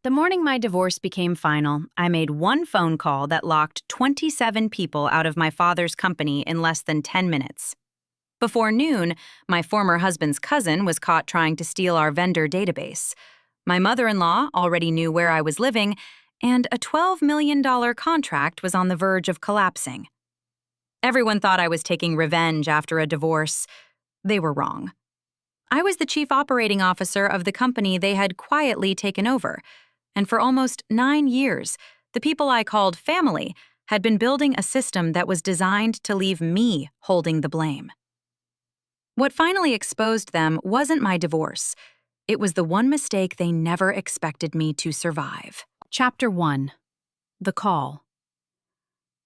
The morning my divorce became final, I made one phone call that locked 27 people out of my father's company in less than 10 minutes. Before noon, my former husband's cousin was caught trying to steal our vendor database. My mother-in-law already knew where I was living, and a $12 million contract was on the verge of collapsing. Everyone thought I was taking revenge after a divorce. They were wrong. I was the chief operating officer of the company they had quietly taken over, and for almost 9 years, the people I called family had been building a system that was designed to leave me holding the blame. What finally exposed them wasn't my divorce. It was the one mistake they never expected me to survive. Chapter 1. The Call.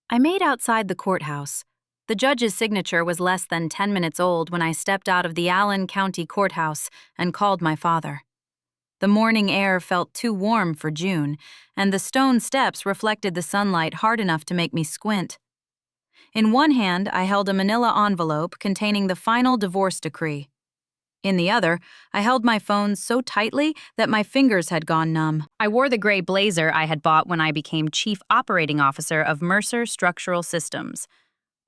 I made outside the courthouse. The judge's signature was less than 10 minutes old when I stepped out of the Allen County Courthouse and called my father. The morning air felt too warm for June, and the stone steps reflected the sunlight hard enough to make me squint. In one hand, I held a manila envelope containing the final divorce decree. In the other, I held my phone so tightly that my fingers had gone numb. I wore the gray blazer I had bought when I became Chief Operating Officer of Mercer Structural Systems.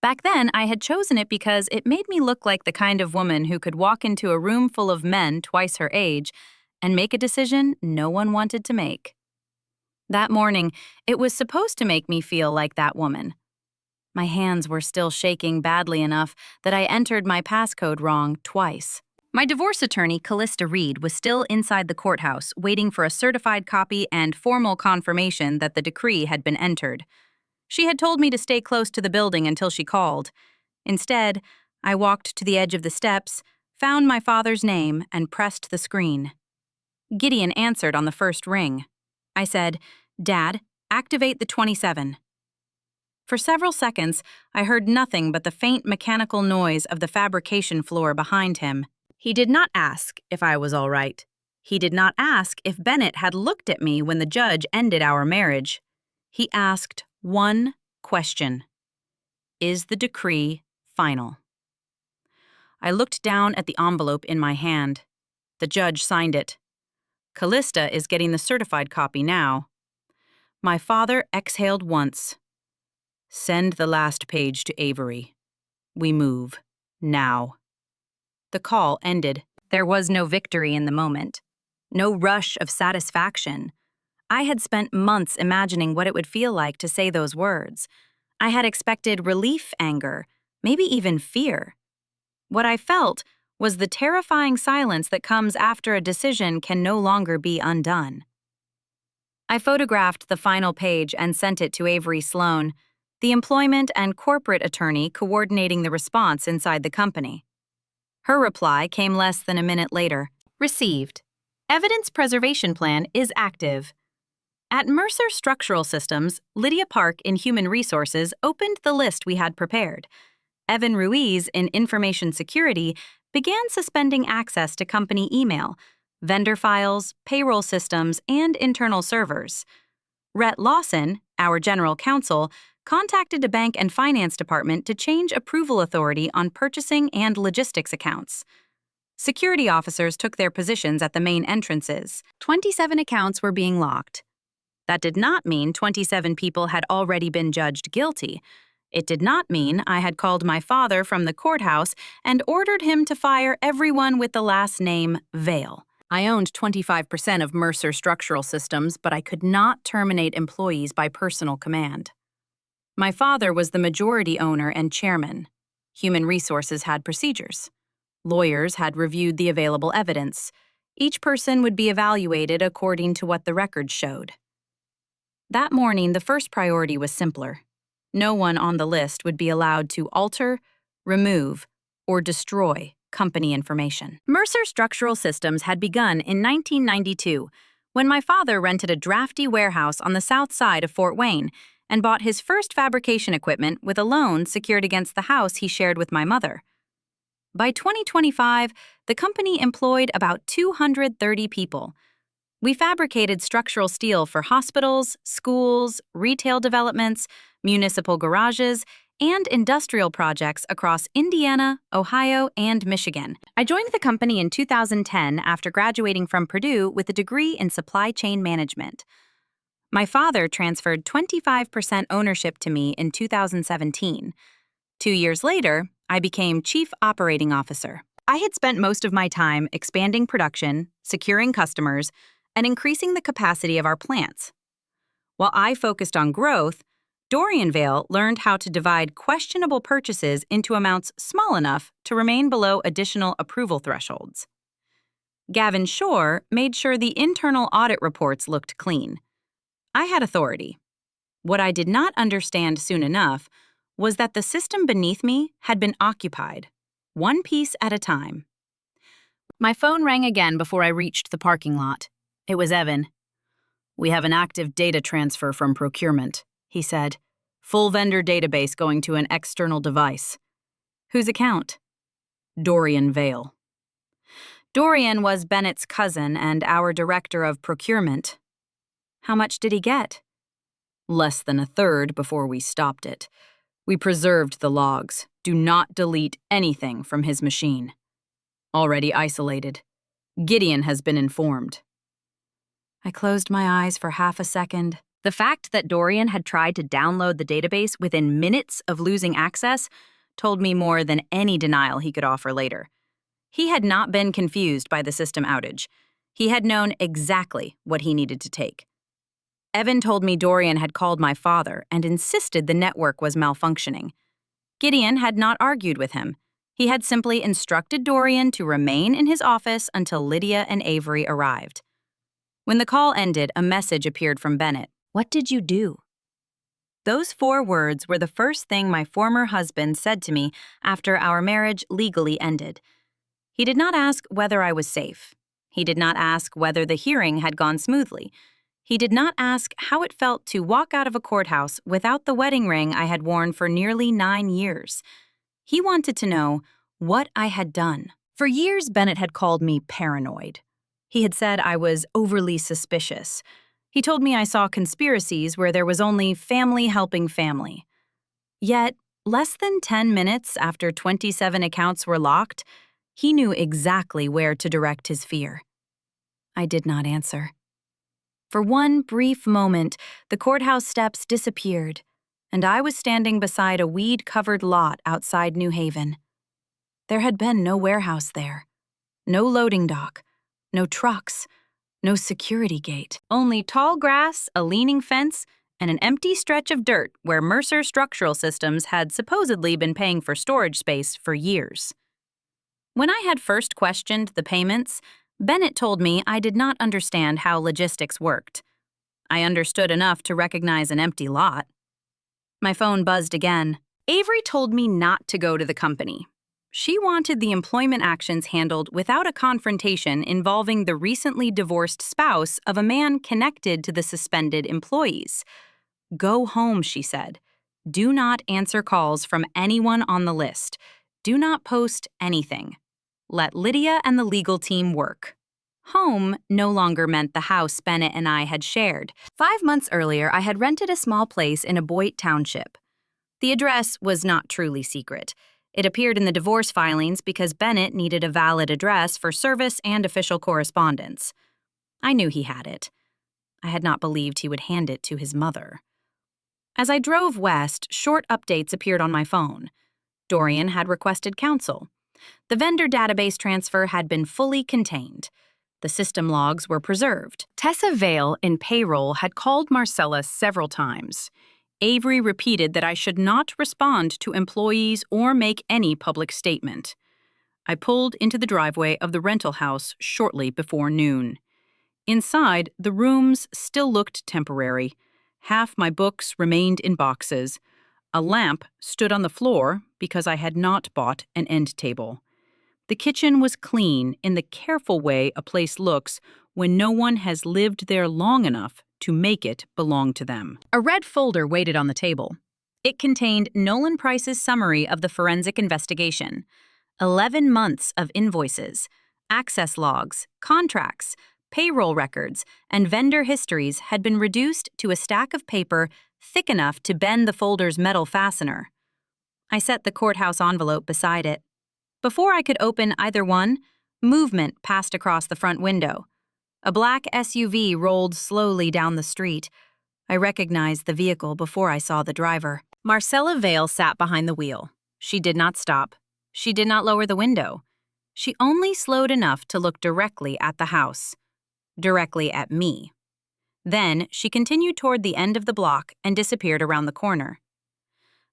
Back then, I had chosen it because it made me look like the kind of woman who could walk into a room full of men twice her age and make a decision no one wanted to make. That morning, it was supposed to make me feel like that woman. My hands were still shaking badly enough that I entered my passcode wrong twice. My divorce attorney, Callista Reed, was still inside the courthouse, waiting for a certified copy and formal confirmation that the decree had been entered. She had told me to stay close to the building until she called. Instead, I walked to the edge of the steps, found my father's name, and pressed the screen. Gideon answered on the first ring. I said, "Dad, activate the 27." For several seconds, I heard nothing but the faint mechanical noise of the fabrication floor behind him. He did not ask if I was all right. He did not ask if Bennett had looked at me when the judge ended our marriage. He asked one question. Is the decree final? I looked down at the envelope in my hand. The judge signed it. Callista is getting the certified copy now. My father exhaled once. Send the last page to Avery. We move. Now. The call ended. There was no victory in the moment. No rush of satisfaction. I had spent months imagining what it would feel like to say those words. I had expected relief, anger, maybe even fear. What I felt was the terrifying silence that comes after a decision can no longer be undone. I photographed the final page and sent it to Avery Sloan, the employment and corporate attorney coordinating the response inside the company. Her reply came less than a minute later. Received. Evidence preservation plan is active. At Mercer Structural Systems, Lydia Park in Human Resources opened the list we had prepared. Evan Ruiz in Information Security began suspending access to company email, vendor files, payroll systems, and internal servers. Rhett Lawson, our general counsel, contacted a bank and finance department to change approval authority on purchasing and logistics accounts. Security officers took their positions at the main entrances. 27 accounts were being locked. That did not mean 27 people had already been judged guilty. It did not mean I had called my father from the courthouse and ordered him to fire everyone with the last name Vale. I owned 25% of Mercer Structural Systems, but I could not terminate employees by personal command. My father was the majority owner and chairman. Human Resources had procedures. Lawyers had reviewed the available evidence. Each person would be evaluated according to what the records showed. That morning, the first priority was simpler. No one on the list would be allowed to alter, remove, or destroy company information. Mercer Structural Systems had begun in 1992 when my father rented a drafty warehouse on the south side of Fort Wayne and bought his first fabrication equipment with a loan secured against the house he shared with my mother. By 2025, the company employed about 230 people. We fabricated structural steel for hospitals, schools, retail developments, municipal garages, and industrial projects across Indiana, Ohio, and Michigan. I joined the company in 2010 after graduating from Purdue with a degree in supply chain management. My father transferred 25% ownership to me in 2017. 2 years later, I became Chief Operating Officer. I had spent most of my time expanding production, securing customers, and increasing the capacity of our plants. While I focused on growth, Dorian Vale learned how to divide questionable purchases into amounts small enough to remain below additional approval thresholds. Gavin Shore made sure the internal audit reports looked clean. I had authority. What I did not understand soon enough was that the system beneath me had been occupied, one piece at a time. My phone rang again before I reached the parking lot. It was Evan. "We have an active data transfer from procurement," he said. "Full vendor database going to an external device." "Whose account?" "Dorian Vale." Dorian was Bennett's cousin and our director of procurement. How much did he get? Less than a third before we stopped it. We preserved the logs. Do not delete anything from his machine. Already isolated. Gideon has been informed. I closed my eyes for half a second. The fact that Dorian had tried to download the database within minutes of losing access told me more than any denial he could offer later. He had not been confused by the system outage. He had known exactly what he needed to take. Evan told me Dorian had called my father and insisted the network was malfunctioning. Gideon had not argued with him. He had simply instructed Dorian to remain in his office until Lydia and Avery arrived. When the call ended, a message appeared from Bennett. "What did you do?" Those 4 words were the first thing my former husband said to me after our marriage legally ended. He did not ask whether I was safe. He did not ask whether the hearing had gone smoothly. He did not ask how it felt to walk out of a courthouse without the wedding ring I had worn for nearly 9 years. He wanted to know what I had done. For years, Bennett had called me paranoid. He had said I was overly suspicious. He told me I saw conspiracies where there was only family helping family. Yet, less than 10 minutes after 27 accounts were locked, he knew exactly where to direct his fear. I did not answer. For one brief moment, the courthouse steps disappeared, and I was standing beside a weed-covered lot outside New Haven. There had been no warehouse there, no loading dock, no trucks, no security gate. Only tall grass, a leaning fence, and an empty stretch of dirt where Mercer Structural Systems had supposedly been paying for storage space for years. When I had first questioned the payments, Bennett told me I did not understand how logistics worked. I understood enough to recognize an empty lot. My phone buzzed again. Avery told me not to go to the company. She wanted the employment actions handled without a confrontation involving the recently divorced spouse of a man connected to the suspended employees. "Go home," she said. "Do not answer calls from anyone on the list. Do not post anything. Let Lydia and the legal team work." Home no longer meant the house Bennett and I had shared. 5 months earlier, I had rented a small place in a Boyd township. The address was not truly secret. It appeared in the divorce filings because Bennett needed a valid address for service and official correspondence. I knew he had it. I had not believed he would hand it to his mother. As I drove west, short updates appeared on my phone. Dorian had requested counsel. The vendor database transfer had been fully contained. The system logs were preserved. Tessa Vale in payroll had called Marcella several times. Avery repeated that I should not respond to employees or make any public statement. I pulled into the driveway of the rental house shortly before noon. Inside, the rooms still looked temporary. Half my books remained in boxes. A lamp stood on the floor because I had not bought an end table. The kitchen was clean in the careful way a place looks when no one has lived there long enough to make it belong to them. A red folder waited on the table. It contained Nolan Price's summary of the forensic investigation. 11 months of invoices, access logs, contracts, payroll records, and vendor histories had been reduced to a stack of paper thick enough to bend the folder's metal fastener. I set the courthouse envelope beside it. Before I could open either one, movement passed across the front window. A black SUV rolled slowly down the street. I recognized the vehicle before I saw the driver. Marcella Vale sat behind the wheel. She did not stop. She did not lower the window. She only slowed enough to look directly at the house. Directly at me. Then she continued toward the end of the block and disappeared around the corner.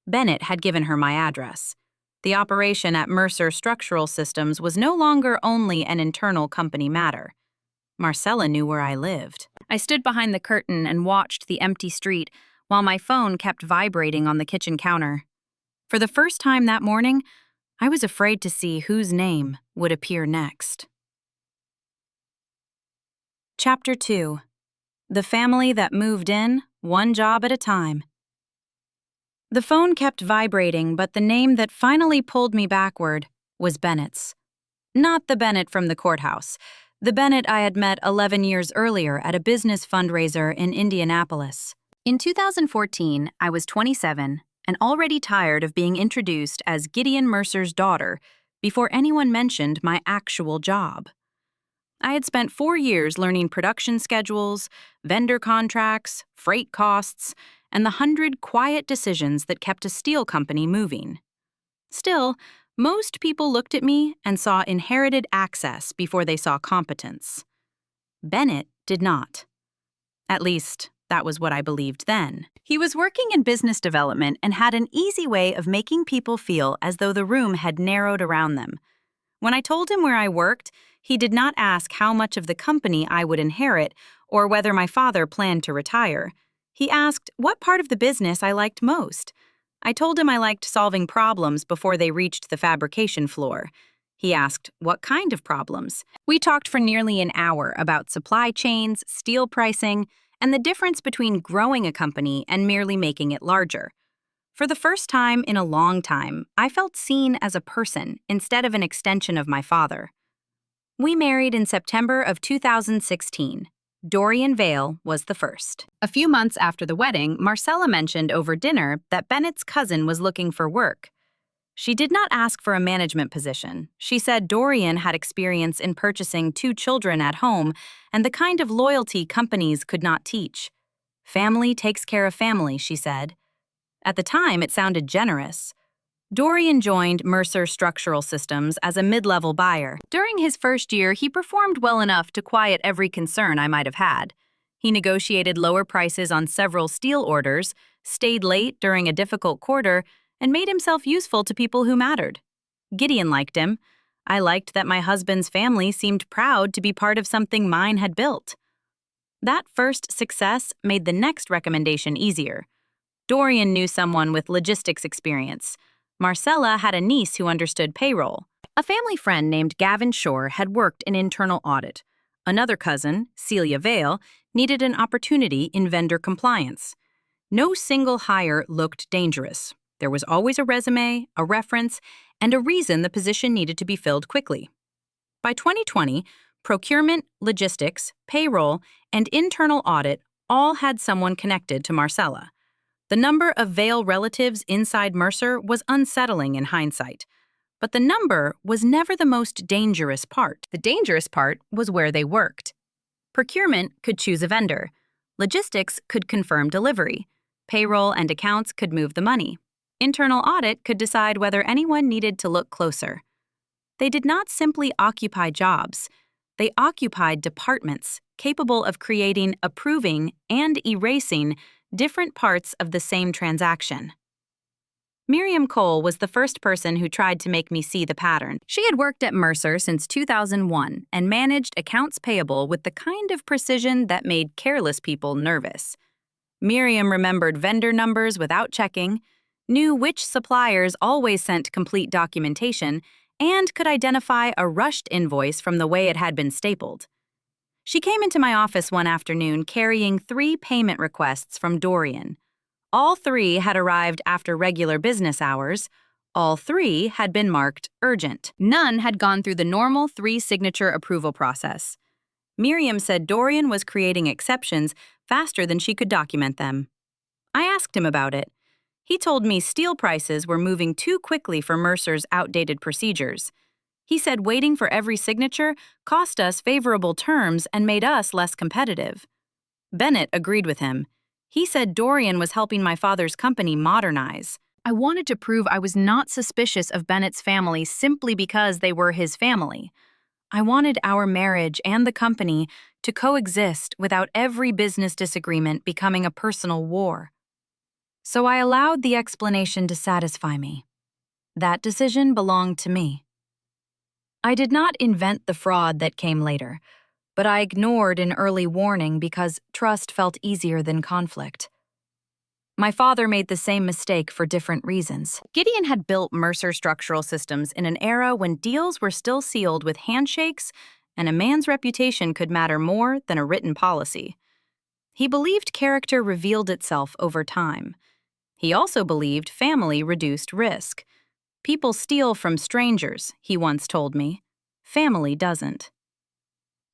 Bennett had given her my address. The operation at Mercer Structural Systems was no longer only an internal company matter. Marcella knew where I lived. I stood behind the curtain and watched the empty street while my phone kept vibrating on the kitchen counter. For the first time that morning, I was afraid to see whose name would appear next. Chapter 2. The Family That Moved In, One Job at a Time. The phone kept vibrating, but the name that finally pulled me backward was Bennett's. Not the Bennett from the courthouse. The Bennett I had met 11 years earlier at a business fundraiser in Indianapolis. In 2014, I was 27 and already tired of being introduced as Gideon Mercer's daughter before anyone mentioned my actual job. I had spent 4 years learning production schedules, vendor contracts, freight costs, and the 100 quiet decisions that kept a steel company moving. Still, most people looked at me and saw inherited access before they saw competence. Bennett did not. At least, that was what I believed then. He was working in business development and had an easy way of making people feel as though the room had narrowed around them. When I told him where I worked, he did not ask how much of the company I would inherit or whether my father planned to retire. He asked what part of the business I liked most. I told him I liked solving problems before they reached the fabrication floor. He asked what kind of problems. We talked for nearly an hour about supply chains, steel pricing, and the difference between growing a company and merely making it larger. For the first time in a long time, I felt seen as a person instead of an extension of my father. We married in September of 2016. Dorian Vale was the first. A few months after the wedding, Marcella mentioned over dinner that Bennett's cousin was looking for work. She did not ask for a management position. She said Dorian had experience in purchasing 2 children at home and the kind of loyalty companies could not teach. Family takes care of family, she said. At the time, it sounded generous. Dorian joined Mercer Structural Systems as a mid-level buyer. During his first year, he performed well enough to quiet every concern I might have had. He negotiated lower prices on several steel orders, stayed late during a difficult quarter, and made himself useful to people who mattered. Gideon liked him. I liked that my husband's family seemed proud to be part of something mine had built. That first success made the next recommendation easier. Dorian knew someone with logistics experience. Marcella had a niece who understood payroll. A family friend named Gavin Shore had worked in internal audit. Another cousin, Celia Vale, needed an opportunity in vendor compliance. No single hire looked dangerous. There was always a resume, a reference, and a reason the position needed to be filled quickly. By 2020, procurement, logistics, payroll, and internal audit all had someone connected to Marcella. The number of Vale relatives inside Mercer was unsettling in hindsight. But the number was never the most dangerous part. The dangerous part was where they worked. Procurement could choose a vendor. Logistics could confirm delivery. Payroll and accounts could move the money. Internal audit could decide whether anyone needed to look closer. They did not simply occupy jobs. They occupied departments capable of creating, approving, and erasing different parts of the same transaction. Miriam Cole was the first person who tried to make me see the pattern. She had worked at Mercer since 2001 and managed accounts payable with the kind of precision that made careless people nervous. Miriam remembered vendor numbers without checking, knew which suppliers always sent complete documentation, and could identify a rushed invoice from the way it had been stapled. She came into my office one afternoon carrying 3 payment requests from Dorian. All 3 had arrived after regular business hours. All 3 had been marked urgent. None had gone through the normal 3-signature approval process. Miriam said Dorian was creating exceptions faster than she could document them. I asked him about it. He told me steel prices were moving too quickly for Mercer's outdated procedures. He said waiting for every signature cost us favorable terms and made us less competitive. Bennett agreed with him. He said Dorian was helping my father's company modernize. I wanted to prove I was not suspicious of Bennett's family simply because they were his family. I wanted our marriage and the company to coexist without every business disagreement becoming a personal war. So I allowed the explanation to satisfy me. That decision belonged to me. I did not invent the fraud that came later, but I ignored an early warning because trust felt easier than conflict. My father made the same mistake for different reasons. Gideon had built Mercer Structural Systems in an era when deals were still sealed with handshakes and a man's reputation could matter more than a written policy. He believed character revealed itself over time. He also believed family reduced risk. People steal from strangers, he once told me. Family doesn't.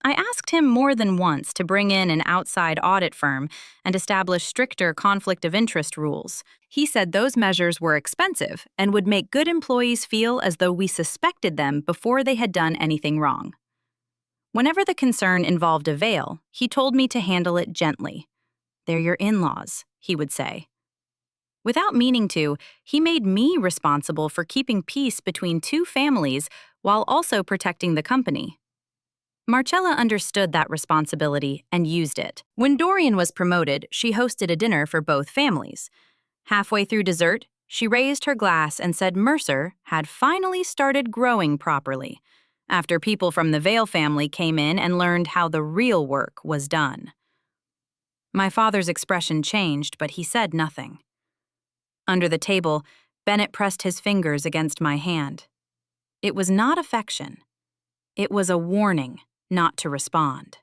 I asked him more than once to bring in an outside audit firm and establish stricter conflict of interest rules. He said those measures were expensive and would make good employees feel as though we suspected them before they had done anything wrong. Whenever the concern involved a veil, he told me to handle it gently. "They're your in-laws," he would say. Without meaning to, he made me responsible for keeping peace between two families while also protecting the company. Marcella understood that responsibility and used it. When Dorian was promoted, she hosted a dinner for both families. Halfway through dessert, she raised her glass and said Mercer had finally started growing properly, after people from the Vale family came in and learned how the real work was done. My father's expression changed, but he said nothing. Under the table, Bennett pressed his fingers against my hand. It was not affection. It was a warning not to respond.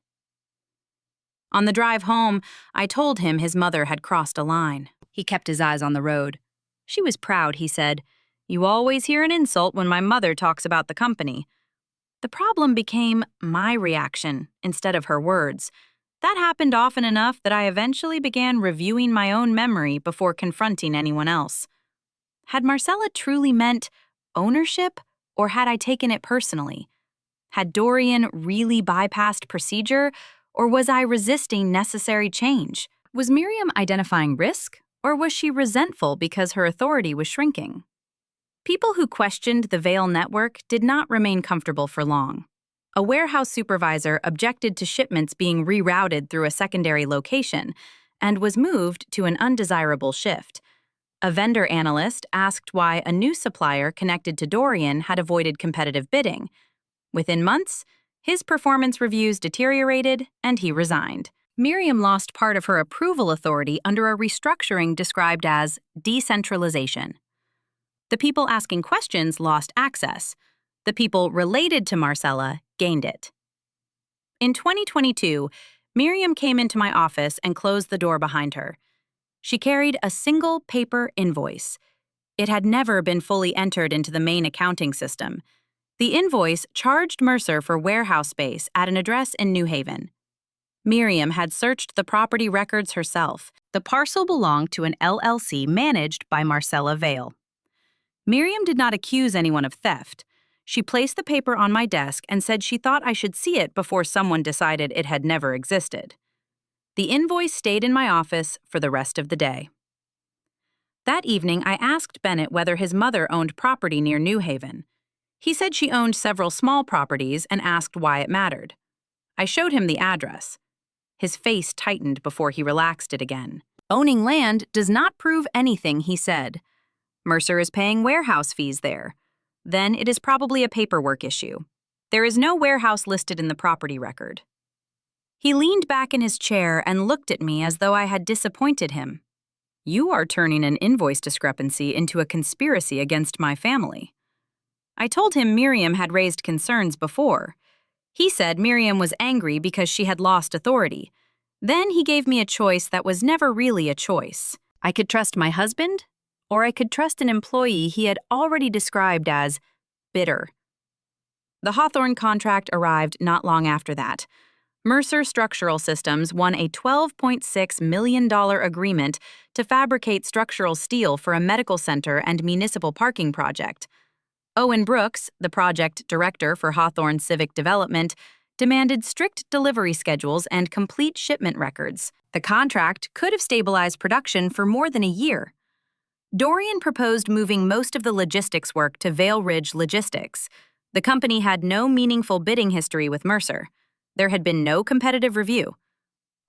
On the drive home, I told him his mother had crossed a line. He kept his eyes on the road. She was proud, he said. "You always hear an insult when my mother talks about the company." The problem became my reaction instead of her words. That happened often enough that I eventually began reviewing my own memory before confronting anyone else. Had Marcella truly meant ownership, or had I taken it personally? Had Dorian really bypassed procedure, or was I resisting necessary change? Was Miriam identifying risk, or was she resentful because her authority was shrinking? People who questioned the Vale network did not remain comfortable for long. A warehouse supervisor objected to shipments being rerouted through a secondary location and was moved to an undesirable shift. A vendor analyst asked why a new supplier connected to Dorian had avoided competitive bidding. Within months, his performance reviews deteriorated and he resigned. Miriam lost part of her approval authority under a restructuring described as decentralization. The people asking questions lost access. The people related to Marcella gained it. In 2022, Miriam came into my office and closed the door behind her. She carried a single paper invoice. It had never been fully entered into the main accounting system. The invoice charged Mercer for warehouse space at an address in New Haven. Miriam had searched the property records herself. The parcel belonged to an LLC managed by Marcella Vale. Miriam did not accuse anyone of theft. She placed the paper on my desk and said she thought I should see it before someone decided it had never existed. The invoice stayed in my office for the rest of the day. That evening, I asked Bennett whether his mother owned property near New Haven. He said she owned several small properties and asked why it mattered. I showed him the address. His face tightened before he relaxed it again. "Owning land does not prove anything," he said. "Mercer is paying warehouse fees there. Then it is probably a paperwork issue. There is no warehouse listed in the property record." He leaned back in his chair and looked at me as though I had disappointed him. "You are turning an invoice discrepancy into a conspiracy against my family." I told him Miriam had raised concerns before. He said Miriam was angry because she had lost authority. Then he gave me a choice that was never really a choice. I could trust my husband, or I could trust an employee he had already described as bitter. The Hawthorne contract arrived not long after that. Mercer Structural Systems won a $12.6 million agreement to fabricate structural steel for a medical center and municipal parking project. Owen Brooks, the project director for Hawthorne Civic Development, demanded strict delivery schedules and complete shipment records. The contract could have stabilized production for more than a year. Dorian proposed moving most of the logistics work to Vail Ridge Logistics. The company had no meaningful bidding history with Mercer. There had been no competitive review.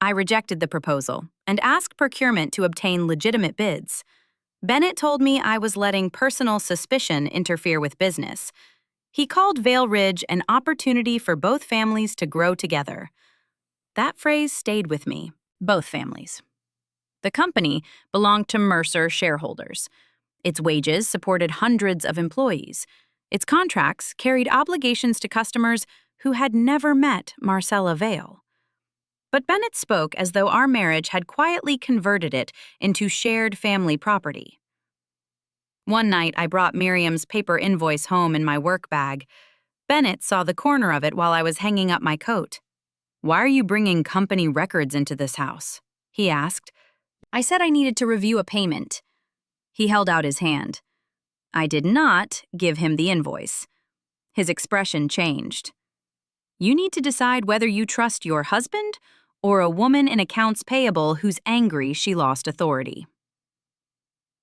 I rejected the proposal and asked procurement to obtain legitimate bids. Bennett told me I was letting personal suspicion interfere with business. He called Vail Ridge an opportunity for both families to grow together. That phrase stayed with me, both families. The company belonged to Mercer shareholders. Its wages supported hundreds of employees. Its contracts carried obligations to customers who had never met Marcella Vail. But Bennett spoke as though our marriage had quietly converted it into shared family property. One night, I brought Miriam's paper invoice home in my work bag. Bennett saw the corner of it while I was hanging up my coat. "Why are you bringing company records into this house?" he asked. I said I needed to review a payment. He held out his hand. I did not give him the invoice. His expression changed. "You need to decide whether you trust your husband or a woman in accounts payable who's angry she lost authority."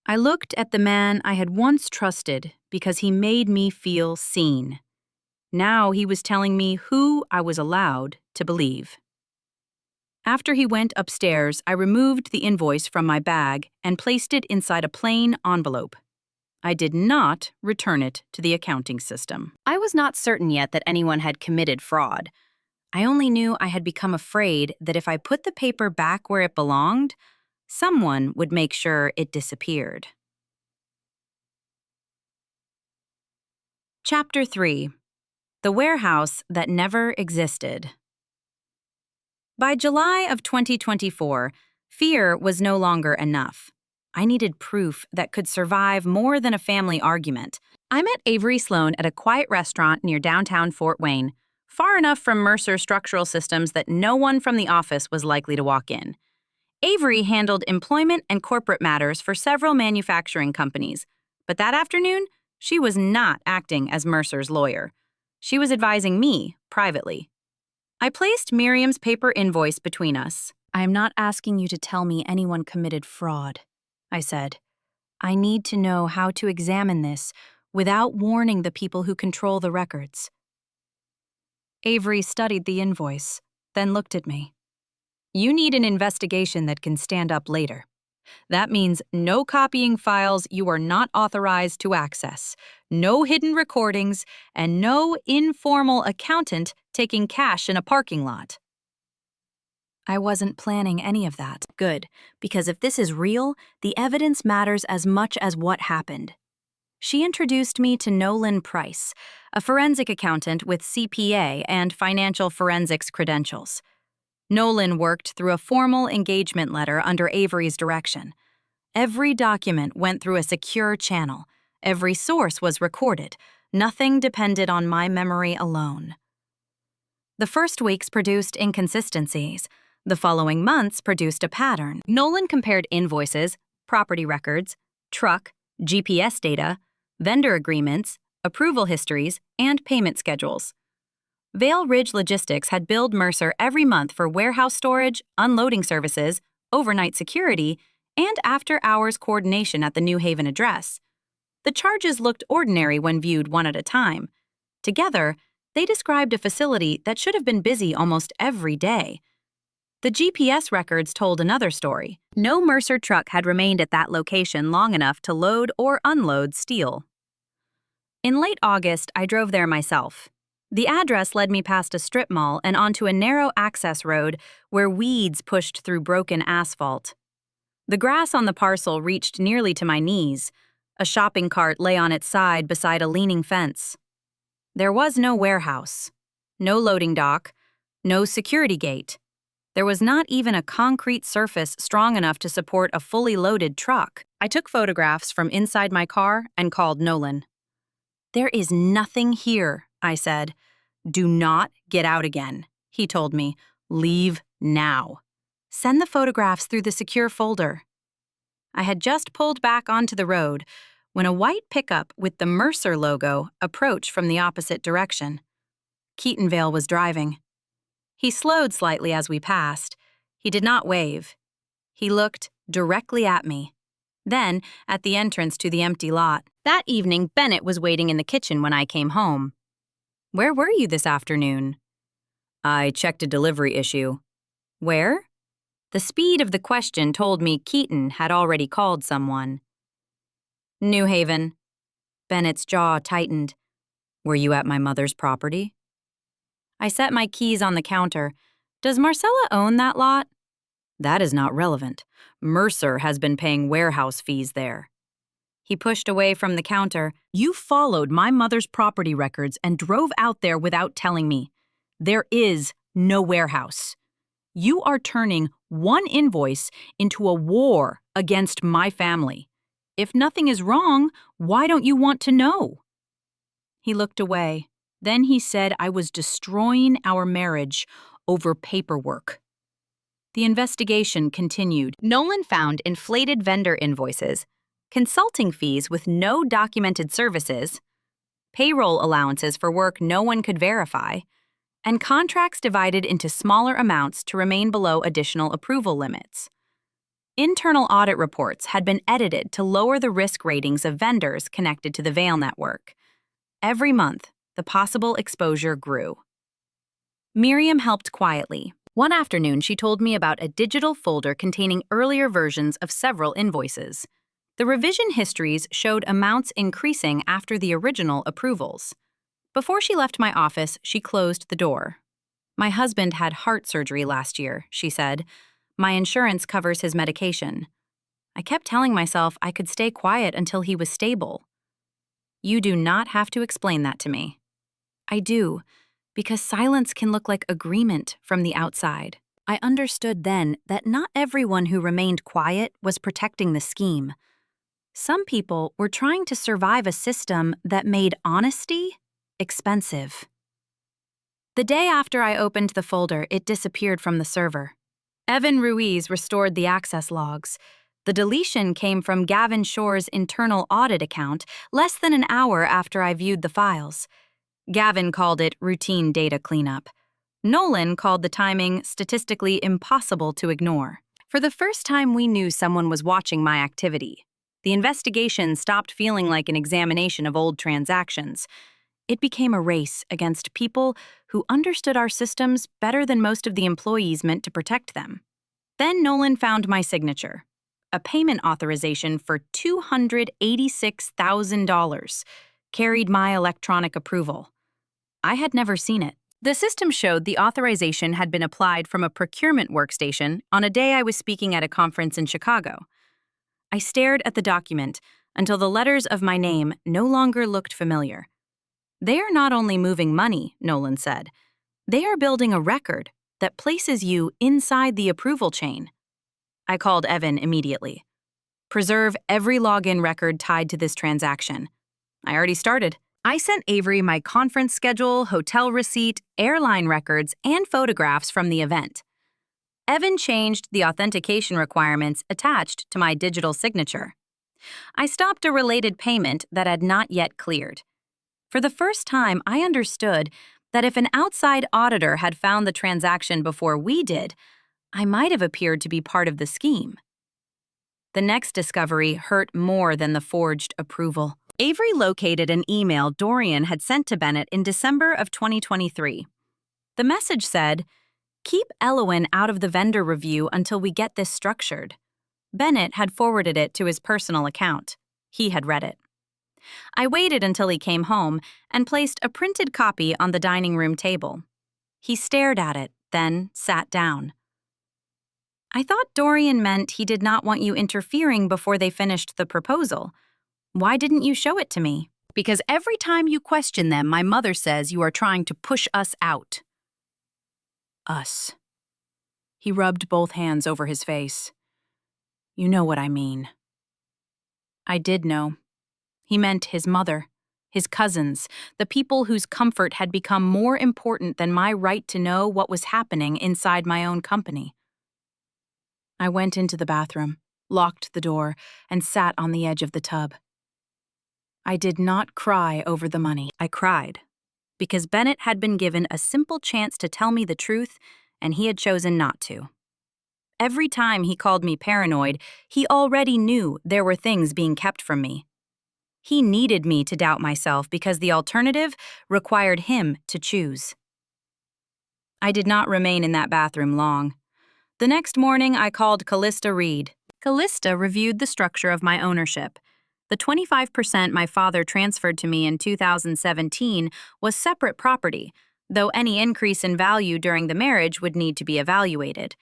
I looked at the man I had once trusted because he made me feel seen. Now he was telling me who I was allowed to believe. After he went upstairs, I removed the invoice from my bag and placed it inside a plain envelope. I did not return it to the accounting system. I was not certain yet that anyone had committed fraud. I only knew I had become afraid that if I put the paper back where it belonged, someone would make sure it disappeared. Chapter 3. The Warehouse That Never Existed. By July of 2024, fear was no longer enough. I needed proof that could survive more than a family argument. I met Avery Sloan at a quiet restaurant near downtown Fort Wayne, far enough from Mercer Structural Systems that no one from the office was likely to walk in. Avery handled employment and corporate matters for several manufacturing companies, but that afternoon, she was not acting as Mercer's lawyer. She was advising me privately. I placed Miriam's paper invoice between us. "I am not asking you to tell me anyone committed fraud," I said. "I need to know how to examine this without warning the people who control the records." Avery studied the invoice, then looked at me. "You need an investigation that can stand up later. That means no copying files you are not authorized to access, no hidden recordings, and no informal accountant taking cash in a parking lot." I wasn't planning any of that. Good, because if this is real, the evidence matters as much as what happened. She introduced me to Nolan Price, a forensic accountant with CPA and financial forensics credentials. Nolan worked through a formal engagement letter under Avery's direction. Every document went through a secure channel. Every source was recorded. Nothing depended on my memory alone. The first weeks produced inconsistencies. The following months produced a pattern. Nolan compared invoices, property records, truck, GPS data, vendor agreements, approval histories, and payment schedules. Vail Ridge Logistics had billed Mercer every month for warehouse storage, unloading services, overnight security, and after-hours coordination at the New Haven address. The charges looked ordinary when viewed one at a time. Together, they described a facility that should have been busy almost every day. The GPS records told another story. No Mercer truck had remained at that location long enough to load or unload steel. In late August, I drove there myself. The address led me past a strip mall and onto a narrow access road where weeds pushed through broken asphalt. The grass on the parcel reached nearly to my knees. A shopping cart lay on its side beside a leaning fence. There was no warehouse, no loading dock, no security gate. There was not even a concrete surface strong enough to support a fully loaded truck. I took photographs from inside my car and called Nolan. "There is nothing here," I said. "Do not get out again," he told me. Leave now. Send the photographs through the secure folder. I had just pulled back onto the road when a white pickup with the Mercer logo approached from the opposite direction. Keatonvale was driving. He slowed slightly as we passed. He did not wave. He looked directly at me. Then, at the entrance to the empty lot. That evening, Bennett was waiting in the kitchen when I came home. "Where were you this afternoon?" "I checked a delivery issue." "Where?" The speed of the question told me Keaton had already called someone. "New Haven." Bennett's jaw tightened. "Were you at my mother's property?" I set my keys on the counter. "Does Marcella own that lot?" "That is not relevant. Mercer has been paying warehouse fees there." He pushed away from the counter. "You followed my mother's property records and drove out there without telling me. There is no warehouse. You are turning one invoice into a war against my family. If nothing is wrong, why don't you want to know?" He looked away. Then he said I was destroying our marriage over paperwork. The investigation continued. Nolan found inflated vendor invoices, consulting fees with no documented services, payroll allowances for work no one could verify, and contracts divided into smaller amounts to remain below additional approval limits. Internal audit reports had been edited to lower the risk ratings of vendors connected to the Vail network. Every month, the possible exposure grew. Miriam helped quietly. One afternoon, she told me about a digital folder containing earlier versions of several invoices. The revision histories showed amounts increasing after the original approvals. Before she left my office, she closed the door. "My husband had heart surgery last year," she said. "My insurance covers his medication." I kept telling myself I could stay quiet until he was stable. "You do not have to explain that to me." "I do, because silence can look like agreement from the outside." I understood then that not everyone who remained quiet was protecting the scheme. Some people were trying to survive a system that made honesty expensive. The day after I opened the folder, it disappeared from the server. Evan Ruiz restored the access logs. The deletion came from Gavin Shore's internal audit account less than an hour after I viewed the files. Gavin called it routine data cleanup. Nolan called the timing statistically impossible to ignore. For the first time, we knew someone was watching my activity. The investigation stopped feeling like an examination of old transactions. It became a race against people who understood our systems better than most of the employees meant to protect them. Then Nolan found my signature, a payment authorization for $286,000, carried my electronic approval. I had never seen it. The system showed the authorization had been applied from a procurement workstation on a day I was speaking at a conference in Chicago. I stared at the document until the letters of my name no longer looked familiar. "They are not only moving money," Nolan said. "They are building a record that places you inside the approval chain." I called Evan immediately. "Preserve every login record tied to this transaction." I already started. I sent Avery my conference schedule, hotel receipt, airline records, and photographs from the event. Evan changed the authentication requirements attached to my digital signature. I stopped a related payment that had not yet cleared. For the first time, I understood that if an outside auditor had found the transaction before we did, I might have appeared to be part of the scheme. The next discovery hurt more than the forged approval. Avery located an email Dorian had sent to Bennett in December of 2023. The message said, "Keep Elowen out of the vendor review until we get this structured." Bennett had forwarded it to his personal account. He had read it. I waited until he came home and placed a printed copy on the dining room table. He stared at it, then sat down. "I thought Dorian meant he did not want you interfering before they finished the proposal. Why didn't you show it to me?" "Because every time you question them, my mother says you are trying to push us out." "Us." He rubbed both hands over his face. "You know what I mean." I did know. He meant his mother, his cousins, the people whose comfort had become more important than my right to know what was happening inside my own company. I went into the bathroom, locked the door, and sat on the edge of the tub. I did not cry over the money. I cried because Bennett had been given a simple chance to tell me the truth, and he had chosen not to. Every time he called me paranoid, he already knew there were things being kept from me. He needed me to doubt myself because the alternative required him to choose. I did not remain in that bathroom long. The next morning, I called Callista Reed. Callista reviewed the structure of my ownership. The 25% my father transferred to me in 2017 was separate property, though any increase in value during the marriage would need to be evaluated.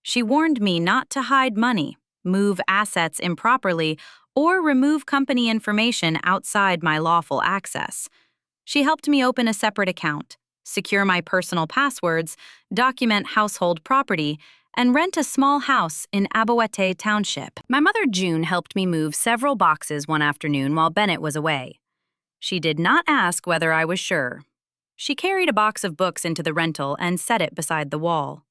She warned me not to hide money, move assets improperly, or remove company information outside my lawful access. She helped me open a separate account, secure my personal passwords, document household property, and rent a small house in Aboete Township. My mother June helped me move several boxes one afternoon while Bennett was away. She did not ask whether I was sure. She carried a box of books into the rental and set it beside the wall.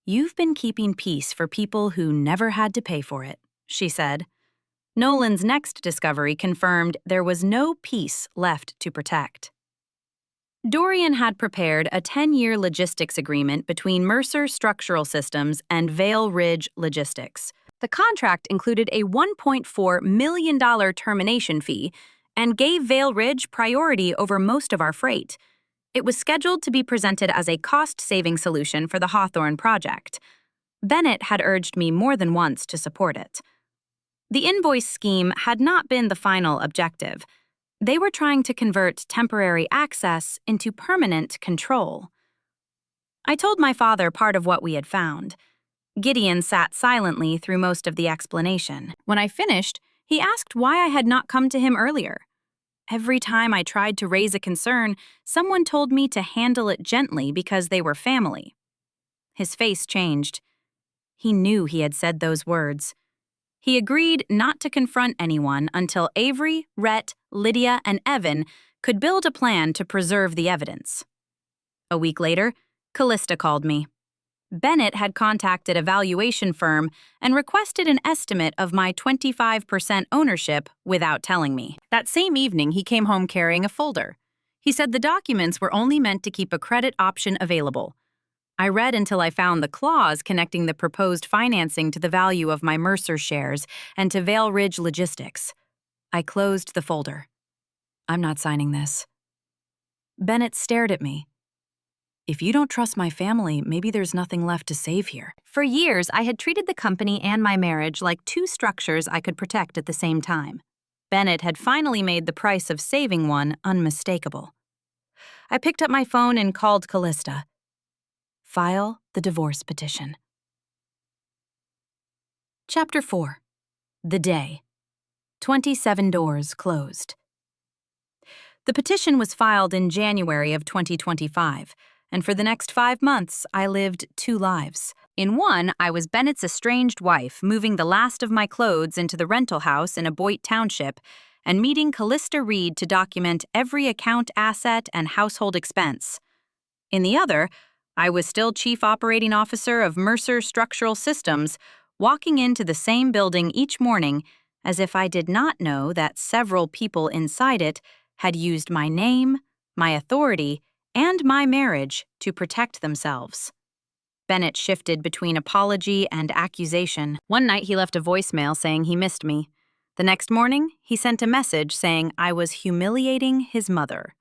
"You've been keeping peace for people who never had to pay for it," she said. Nolan's next discovery confirmed there was no peace left to protect. Dorian had prepared a 10-year logistics agreement between Mercer Structural Systems and Vale Ridge Logistics. The contract included a $1.4 million termination fee and gave Vale Ridge priority over most of our freight. It was scheduled to be presented as a cost-saving solution for the Hawthorne project. Bennett had urged me more than once to support it. The invoice scheme had not been the final objective. They were trying to convert temporary access into permanent control. I told my father part of what we had found. Gideon sat silently through most of the explanation. When I finished, he asked why I had not come to him earlier. Every time I tried to raise a concern, someone told me to handle it gently because they were family. His face changed. He knew he had said those words. He agreed not to confront anyone until Avery, Rhett, Lydia, and Evan could build a plan to preserve the evidence. A week later, Callista called me. Bennett had contacted a valuation firm and requested an estimate of my 25% ownership without telling me. That same evening, he came home carrying a folder. He said the documents were only meant to keep a credit option available. I read until I found the clause connecting the proposed financing to the value of my Mercer shares and to Vale Ridge Logistics. I closed the folder. "I'm not signing this." Bennett stared at me. "If you don't trust my family, maybe there's nothing left to save here." For years, I had treated the company and my marriage like two structures I could protect at the same time. Bennett had finally made the price of saving one unmistakable. I picked up my phone and called Callista. File the divorce petition. Chapter 4. The Day. 27 doors closed. The petition was filed in January of 2025, and for the next 5 months, I lived two lives. In one, I was Bennett's estranged wife, moving the last of my clothes into the rental house in Aboite Township, and meeting Callista Reed to document every account asset and household expense. In the other, I was still Chief Operating Officer of Mercer Structural Systems, walking into the same building each morning as if I did not know that several people inside it had used my name, my authority, and my marriage to protect themselves. Bennett shifted between apology and accusation. One night he left a voicemail saying he missed me. The next morning, he sent a message saying I was humiliating his mother.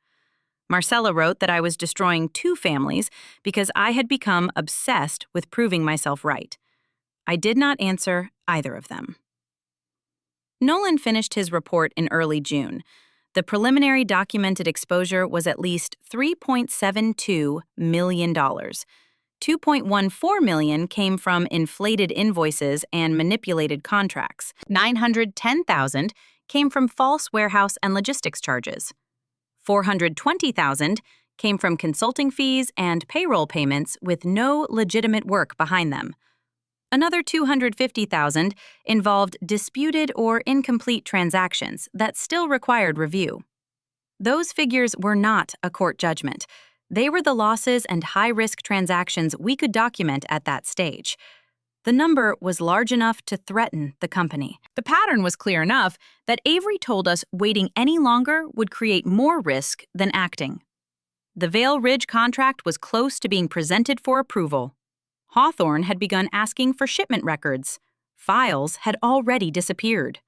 Marcella wrote that I was destroying two families because I had become obsessed with proving myself right. I did not answer either of them. Nolan finished his report in early June. The preliminary documented exposure was at least $3.72 million. $2.14 million came from inflated invoices and manipulated contracts. $910,000 came from false warehouse and logistics charges. $420,000 came from consulting fees and payroll payments with no legitimate work behind them. Another $250,000 involved disputed or incomplete transactions that still required review. Those figures were not a court judgment. They were the losses and high-risk transactions we could document at that stage. The number was large enough to threaten the company. The pattern was clear enough that Avery told us waiting any longer would create more risk than acting. The Vail Ridge contract was close to being presented for approval. Hawthorne had begun asking for shipment records. Files had already disappeared.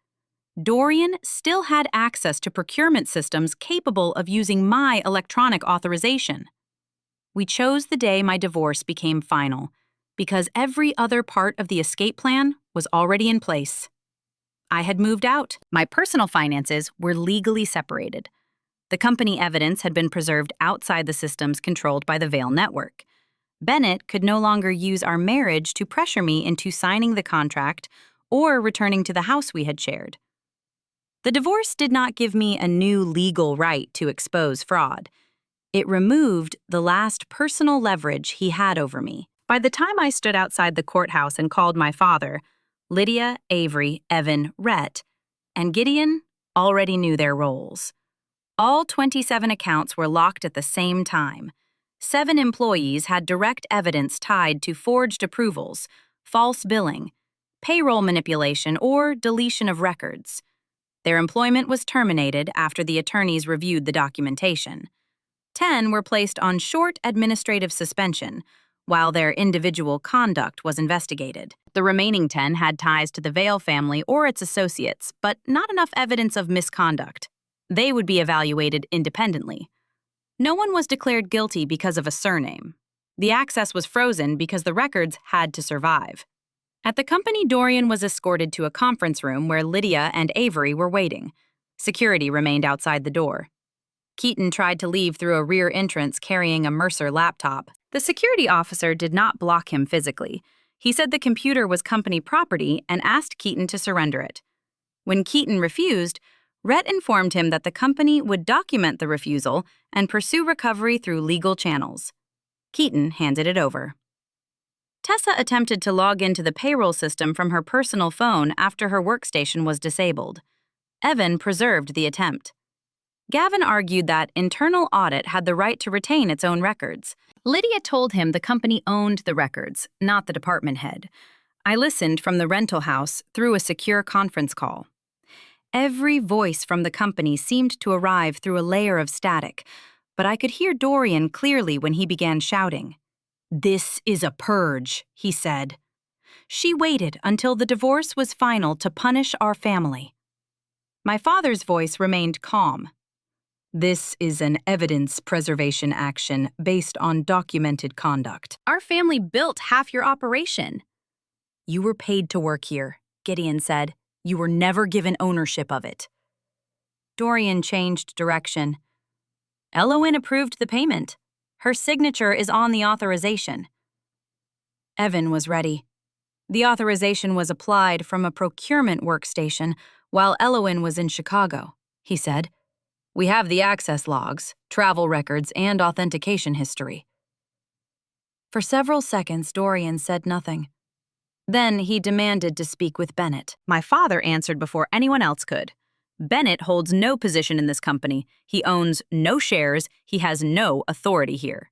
Dorian still had access to procurement systems capable of using my electronic authorization. We chose the day my divorce became final, because every other part of the escape plan was already in place. I had moved out. My personal finances were legally separated. The company evidence had been preserved outside the systems controlled by the Vail network. Bennett could no longer use our marriage to pressure me into signing the contract or returning to the house we had shared. The divorce did not give me a new legal right to expose fraud. It removed the last personal leverage he had over me. By the time I stood outside the courthouse and called my father, Lydia, Avery, Evan, Rhett, and Gideon already knew their roles. All 27 accounts were locked at the same time. 7 employees had direct evidence tied to forged approvals, false billing, payroll manipulation, or deletion of records. Their employment was terminated after the attorneys reviewed the documentation. 10 were placed on short administrative suspension, while their individual conduct was investigated. The remaining 10 had ties to the Vail family or its associates, but not enough evidence of misconduct. They would be evaluated independently. No one was declared guilty because of a surname. The access was frozen because the records had to survive. At the company, Dorian was escorted to a conference room where Lydia and Avery were waiting. Security remained outside the door. Keaton tried to leave through a rear entrance carrying a Mercer laptop. The security officer did not block him physically. He said the computer was company property and asked Keaton to surrender it. When Keaton refused, Rhett informed him that the company would document the refusal and pursue recovery through legal channels. Keaton handed it over. Tessa attempted to log into the payroll system from her personal phone after her workstation was disabled. Evan preserved the attempt. Gavin argued that internal audit had the right to retain its own records. Lydia told him the company owned the records, not the department head. I listened from the rental house through a secure conference call. Every voice from the company seemed to arrive through a layer of static, but I could hear Dorian clearly when he began shouting. "This is a purge," he said. She waited until the divorce was final to punish our family. My father's voice remained calm. "This is an evidence preservation action based on documented conduct. Our family built half your operation." "You were paid to work here," Gideon said. "You were never given ownership of it." Dorian changed direction. "Elowen approved the payment. Her signature is on the authorization." Evan was ready. The authorization was applied from a procurement workstation while Elowen was in Chicago, he said. "We have the access logs, travel records, and authentication history." For several seconds, Dorian said nothing. Then he demanded to speak with Bennett. My father answered before anyone else could. "Bennett holds no position in this company. He owns no shares. He has no authority here."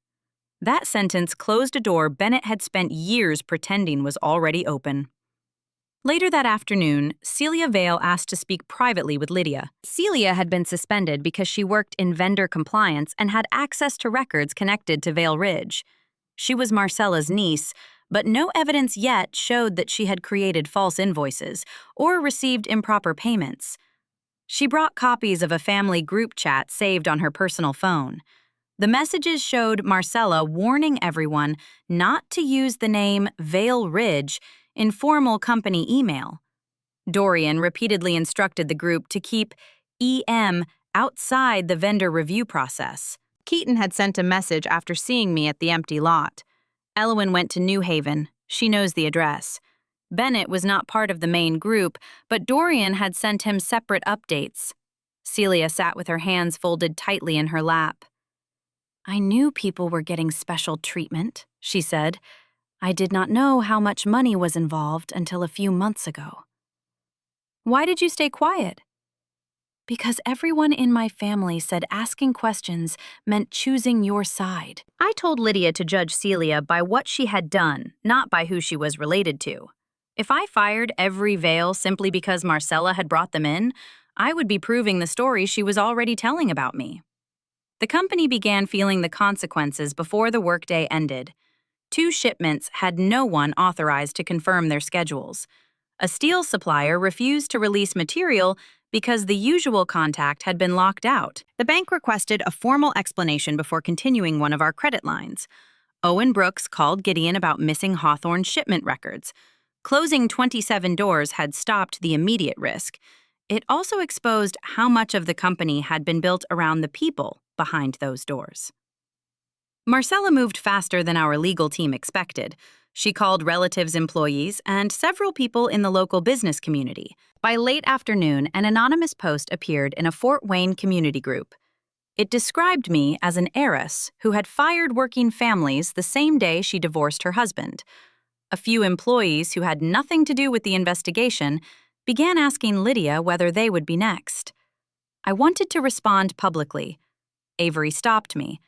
That sentence closed a door Bennett had spent years pretending was already open. Later that afternoon, Celia Vail asked to speak privately with Lydia. Celia had been suspended because she worked in vendor compliance and had access to records connected to Vail Ridge. She was Marcella's niece, but no evidence yet showed that she had created false invoices or received improper payments. She brought copies of a family group chat saved on her personal phone. The messages showed Marcella warning everyone not to use the name Vail Ridge in formal company email. Dorian repeatedly instructed the group to keep EM outside the vendor review process. Keaton had sent a message after seeing me at the empty lot. Elowen went to New Haven. She knows the address. Bennett was not part of the main group, but Dorian had sent him separate updates. Celia sat with her hands folded tightly in her lap. "I knew people were getting special treatment," she said. "I did not know how much money was involved until a few months ago." "Why did you stay quiet?" Because everyone in my family said asking questions meant choosing your side. I told Lydia to judge Celia by what she had done, not by who she was related to. If I fired every Vale simply because Marcella had brought them in, I would be proving the story she was already telling about me. The company began feeling the consequences before the workday ended. 2 shipments had no one authorized to confirm their schedules. A steel supplier refused to release material because the usual contact had been locked out. The bank requested a formal explanation before continuing one of our credit lines. Owen Brooks called Gideon about missing Hawthorne's shipment records. Closing 27 doors had stopped the immediate risk. It also exposed how much of the company had been built around the people behind those doors. Marcella moved faster than our legal team expected. She called relatives, employees, and several people in the local business community. By late afternoon, an anonymous post appeared in a Fort Wayne community group. It described me as an heiress who had fired working families the same day she divorced her husband. A few employees who had nothing to do with the investigation began asking Lydia whether they would be next. I wanted to respond publicly. Avery stopped me.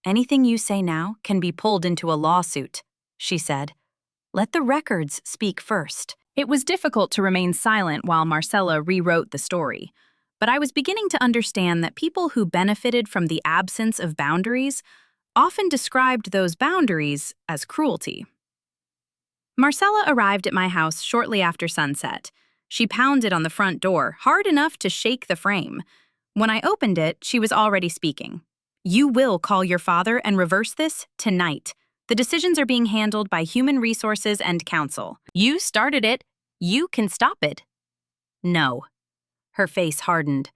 "Anything you say now can be pulled into a lawsuit," she said. "Let the records speak first." It was difficult to remain silent while Marcella rewrote the story, but I was beginning to understand that people who benefited from the absence of boundaries often described those boundaries as cruelty. Marcella arrived at my house shortly after sunset. She pounded on the front door, hard enough to shake the frame. When I opened it, she was already speaking. "You will call your father and reverse this tonight. The decisions are being handled by Human Resources and Counsel. You started it. You can stop it." "No." Her face hardened.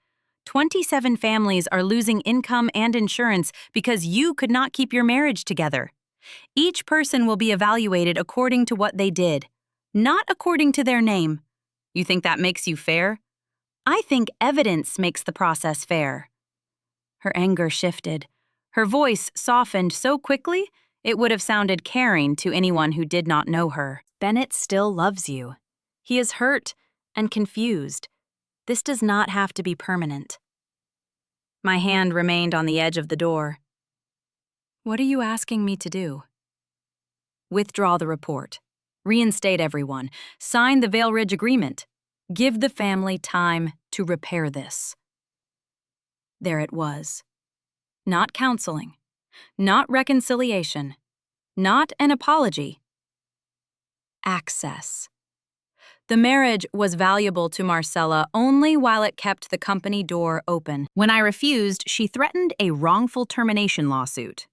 27 families are losing income and insurance because you could not keep your marriage together. Each person will be evaluated according to what they did, not according to their name. You think that makes you fair? I think evidence makes the process fair." Her anger shifted. Her voice softened so quickly, it would have sounded caring to anyone who did not know her. "Bennett still loves you. He is hurt and confused. This does not have to be permanent." My hand remained on the edge of the door. "What are you asking me to do?" "Withdraw the report. Reinstate everyone. Sign the Vale Ridge Agreement. Give the family time to repair this." There it was. Not counseling. Not reconciliation. Not an apology. Access. The marriage was valuable to Marcella only while it kept the company door open. When I refused, she threatened a wrongful termination lawsuit.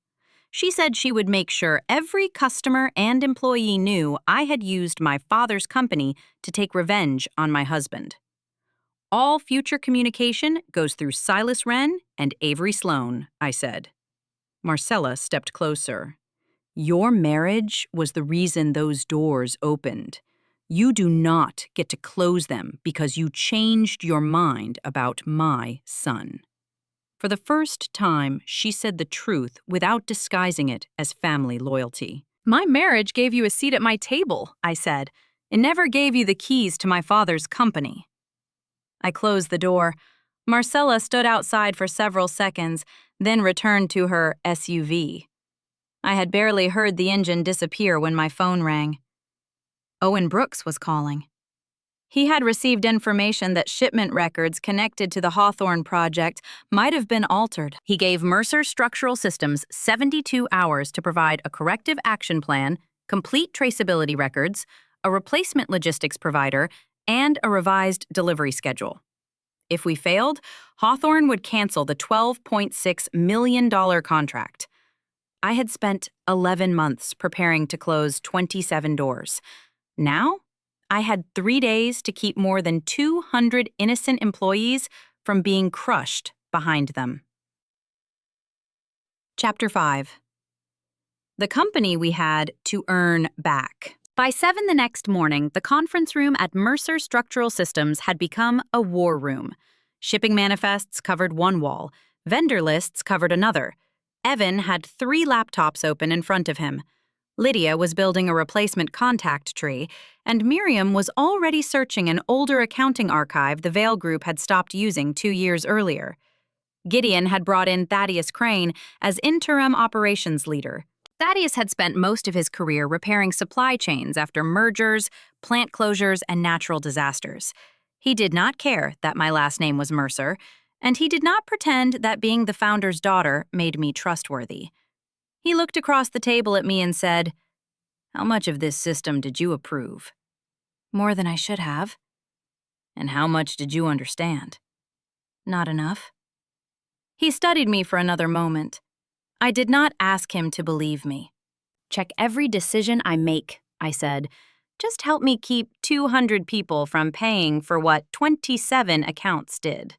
She said she would make sure every customer and employee knew I had used my father's company to take revenge on my husband. "All future communication goes through Silas Wren and Avery Sloan," I said. Marcella stepped closer. "Your marriage was the reason those doors opened. You do not get to close them because you changed your mind about my son." For the first time, she said the truth without disguising it as family loyalty. "My marriage gave you a seat at my table," I said. "It never gave you the keys to my father's company." I closed the door. Marcella stood outside for several seconds, then returned to her SUV. I had barely heard the engine disappear when my phone rang. Owen Brooks was calling. He had received information that shipment records connected to the Hawthorne project might have been altered. He gave Mercer Structural Systems 72 hours to provide a corrective action plan, complete traceability records, a replacement logistics provider, and a revised delivery schedule. If we failed, Hawthorne would cancel the $12.6 million contract. I had spent 11 months preparing to close 27 doors. Now, I had 3 days to keep more than 200 innocent employees from being crushed behind them. Chapter 5. The company we had to earn back. By 7 the next morning, the conference room at Mercer Structural Systems had become a war room. Shipping manifests covered one wall. Vendor lists covered another. Evan had 3 laptops open in front of him. Lydia was building a replacement contact tree, and Miriam was already searching an older accounting archive the Vale Group had stopped using 2 years earlier. Gideon had brought in Thaddeus Crane as interim operations leader. Thaddeus had spent most of his career repairing supply chains after mergers, plant closures, and natural disasters. He did not care that my last name was Mercer, and he did not pretend that being the founder's daughter made me trustworthy. He looked across the table at me and said, "How much of this system did you approve?" "More than I should have." "And how much did you understand?" "Not enough." He studied me for another moment. I did not ask him to believe me. "Check every decision I make," I said. "Just help me keep 200 people from paying for what 27 accounts did."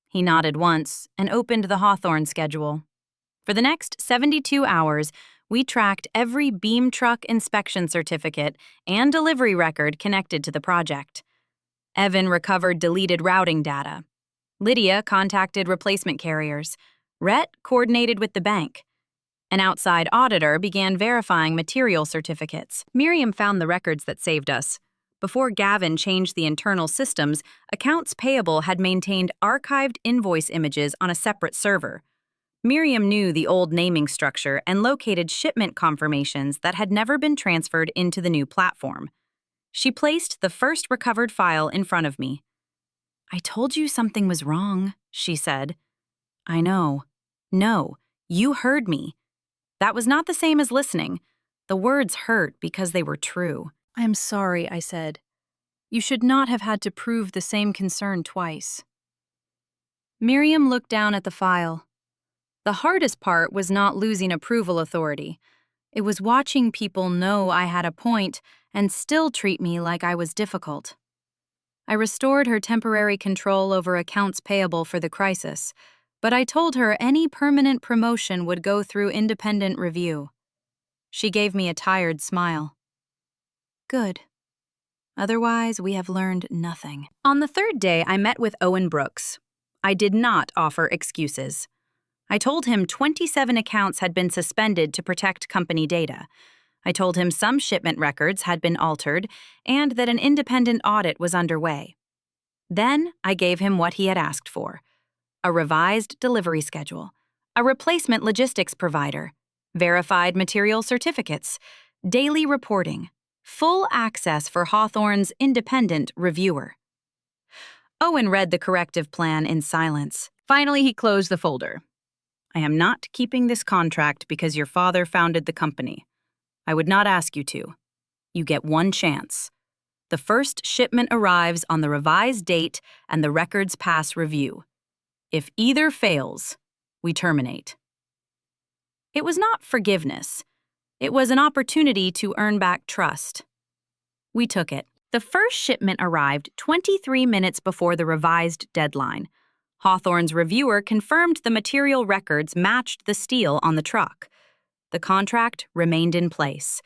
He nodded once and opened the Hawthorne schedule. For the next 72 hours, we tracked every beam truck inspection certificate and delivery record connected to the project. Evan recovered deleted routing data. Lydia contacted replacement carriers. Rhett coordinated with the bank. An outside auditor began verifying material certificates. Miriam found the records that saved us. Before Gavin changed the internal systems, accounts payable had maintained archived invoice images on a separate server. Miriam knew the old naming structure and located shipment confirmations that had never been transferred into the new platform. She placed the first recovered file in front of me. "I told you something was wrong," she said. "I know. No, you heard me." That was not the same as listening. The words hurt because they were true. "I'm sorry," I said. "You should not have had to prove the same concern twice." Miriam looked down at the file. The hardest part was not losing approval authority. It was watching people know I had a point and still treat me like I was difficult. I restored her temporary control over accounts payable for the crisis, but I told her any permanent promotion would go through independent review. She gave me a tired smile. "Good. Otherwise, we have learned nothing." On the third day, I met with Owen Brooks. I did not offer excuses. I told him 27 accounts had been suspended to protect company data. I told him some shipment records had been altered and that an independent audit was underway. Then I gave him what he had asked for: a revised delivery schedule, a replacement logistics provider, verified material certificates, daily reporting, full access for Hawthorne's independent reviewer. Owen read the corrective plan in silence. Finally, he closed the folder. "I am not keeping this contract because your father founded the company. I would not ask you to. You get one chance. The first shipment arrives on the revised date and the records pass review. If either fails, we terminate." It was not forgiveness. It was an opportunity to earn back trust. We took it. The first shipment arrived 23 minutes before the revised deadline. Hawthorne's reviewer confirmed the material records matched the steel on the truck. The contract remained in place.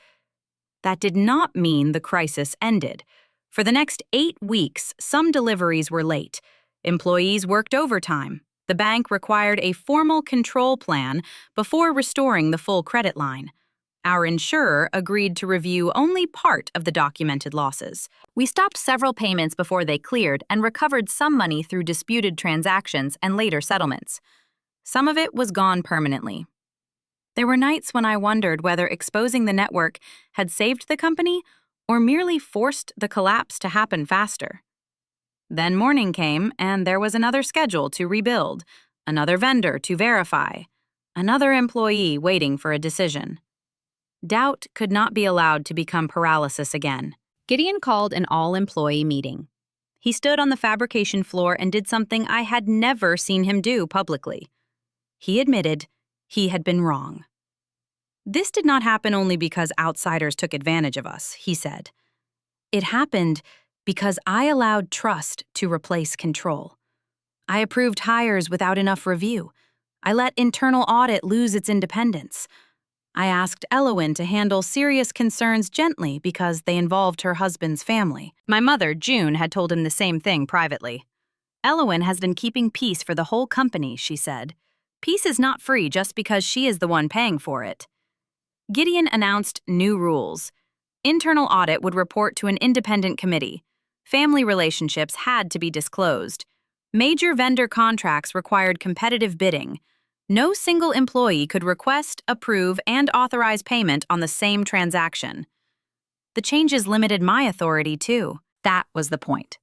That did not mean the crisis ended. For the next 8 weeks, some deliveries were late. Employees worked overtime. The bank required a formal control plan before restoring the full credit line. Our insurer agreed to review only part of the documented losses. We stopped several payments before they cleared and recovered some money through disputed transactions and later settlements. Some of it was gone permanently. There were nights when I wondered whether exposing the network had saved the company or merely forced the collapse to happen faster. Then morning came, and there was another schedule to rebuild, another vendor to verify, another employee waiting for a decision. Doubt could not be allowed to become paralysis again. Gideon called an all-employee meeting. He stood on the fabrication floor and did something I had never seen him do publicly. He admitted he had been wrong. "This did not happen only because outsiders took advantage of us," he said. "It happened because I allowed trust to replace control. I approved hires without enough review. I let internal audit lose its independence. I asked Elowen to handle serious concerns gently because they involved her husband's family." My mother, June, had told him the same thing privately. "Elowen has been keeping peace for the whole company," she said. "Peace is not free just because she is the one paying for it." Gideon announced new rules. Internal audit would report to an independent committee. Family relationships had to be disclosed. Major vendor contracts required competitive bidding. No single employee could request, approve, and authorize payment on the same transaction. The changes limited my authority, too. That was the point.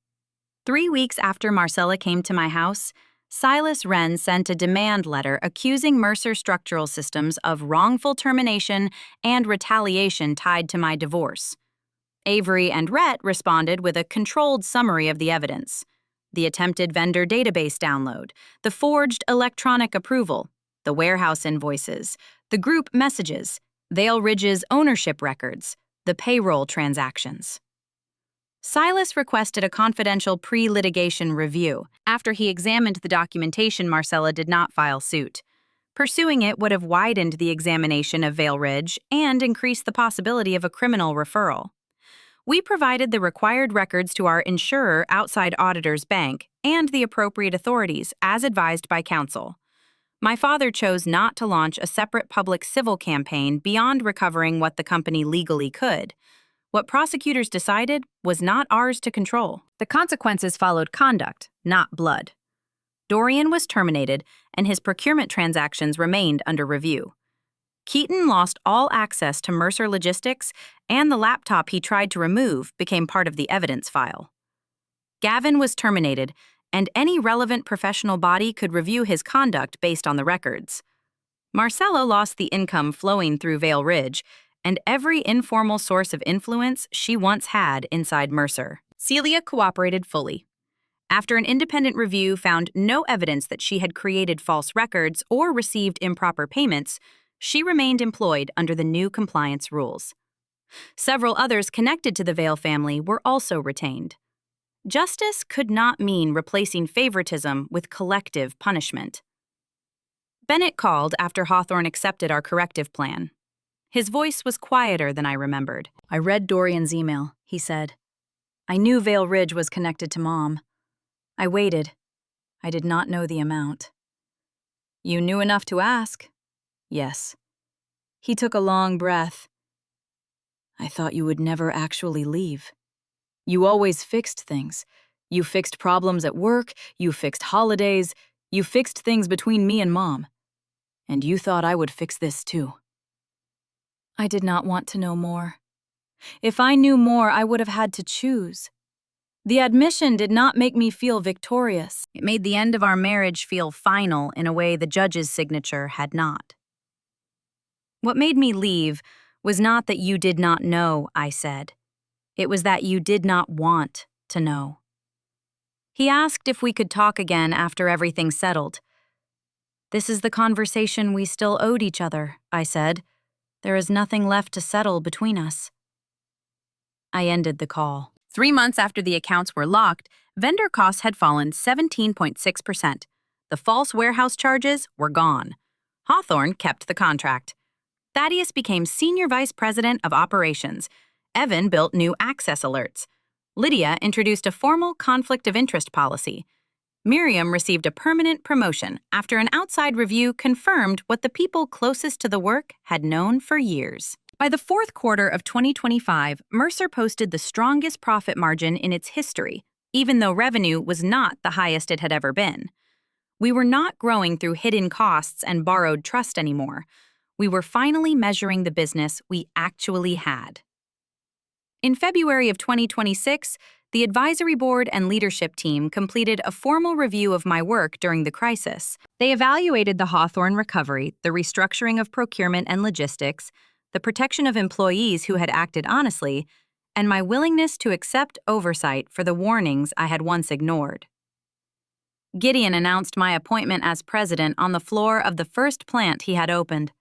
3 weeks after Marcella came to my house, Silas Wren sent a demand letter accusing Mercer Structural Systems of wrongful termination and retaliation tied to my divorce. Avery and Rhett responded with a controlled summary of the evidence: the attempted vendor database download, the forged electronic approval, the warehouse invoices, the group messages, Vale Ridge's ownership records, the payroll transactions. Silas requested a confidential pre-litigation review. After he examined the documentation, Marcella did not file suit. Pursuing it would have widened the examination of Vale Ridge and increased the possibility of a criminal referral. We provided the required records to our insurer, Outside Auditors Bank, and the appropriate authorities, as advised by counsel. My father chose not to launch a separate public civil campaign beyond recovering what the company legally could. What prosecutors decided was not ours to control. The consequences followed conduct, not blood. Dorian was terminated, and his procurement transactions remained under review. Keaton lost all access to Mercer Logistics, and the laptop he tried to remove became part of the evidence file. Gavin was terminated, and any relevant professional body could review his conduct based on the records. Marcella lost the income flowing through Vale Ridge, and every informal source of influence she once had inside Mercer. Celia cooperated fully. After an independent review found no evidence that she had created false records or received improper payments, she remained employed under the new compliance rules. Several others connected to the Vale family were also retained. Justice could not mean replacing favoritism with collective punishment. Bennett called after Hawthorne accepted our corrective plan. His voice was quieter than I remembered. "I read Dorian's email," he said. "I knew Vale Ridge was connected to Mom. I waited. I did not know the amount." "You knew enough to ask." "Yes." He took a long breath. "I thought you would never actually leave. You always fixed things. You fixed problems at work, you fixed holidays, you fixed things between me and Mom. And you thought I would fix this too." I did not want to know more. If I knew more, I would have had to choose. The admission did not make me feel victorious. It made the end of our marriage feel final in a way the judge's signature had not. What made me leave was not that you did not know, I said. It was that you did not want to know. He asked if we could talk again after everything settled. "This is the conversation we still owed each other," I said. "There is nothing left to settle between us." I ended the call. 3 months after the accounts were locked, vendor costs had fallen 17.6%. The false warehouse charges were gone. Hawthorne kept the contract. Thaddeus became Senior Vice President of Operations. Evan built new access alerts. Lydia introduced a formal conflict of interest policy. Miriam received a permanent promotion after an outside review confirmed what the people closest to the work had known for years. By the fourth quarter of 2025, Mercer posted the strongest profit margin in its history, even though revenue was not the highest it had ever been. We were not growing through hidden costs and borrowed trust anymore. We were finally measuring the business we actually had. In February of 2026, the advisory board and leadership team completed a formal review of my work during the crisis. They evaluated the Hawthorne recovery, the restructuring of procurement and logistics, the protection of employees who had acted honestly, and my willingness to accept oversight for the warnings I had once ignored. Gideon announced my appointment as president on the floor of the first plant he had opened.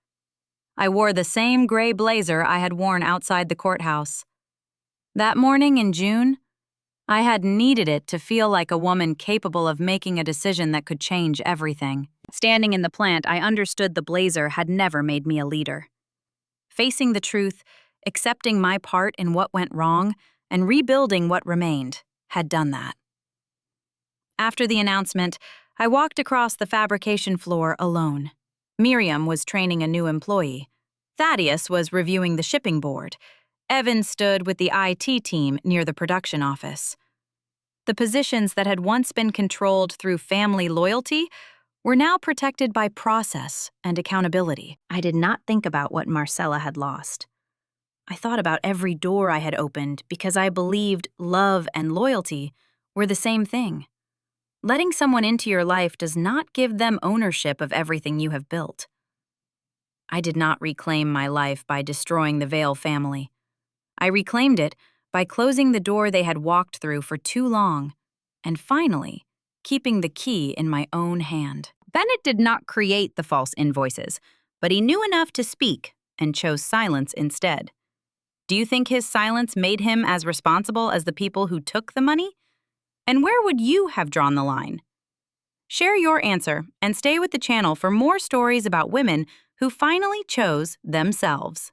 I wore the same gray blazer I had worn outside the courthouse. That morning in June, I had needed it to feel like a woman capable of making a decision that could change everything. Standing in the plant, I understood the blazer had never made me a leader. Facing the truth, accepting my part in what went wrong, and rebuilding what remained had done that. After the announcement, I walked across the fabrication floor alone. Miriam was training a new employee. Thaddeus was reviewing the shipping board. Evan stood with the IT team near the production office. The positions that had once been controlled through family loyalty were now protected by process and accountability. I did not think about what Marcella had lost. I thought about every door I had opened because I believed love and loyalty were the same thing. Letting someone into your life does not give them ownership of everything you have built. I did not reclaim my life by destroying the Vale family. I reclaimed it by closing the door they had walked through for too long, and finally, keeping the key in my own hand. Bennett did not create the false invoices, but he knew enough to speak and chose silence instead. Do you think his silence made him as responsible as the people who took the money? And where would you have drawn the line? Share your answer and stay with the channel for more stories about women who finally chose themselves.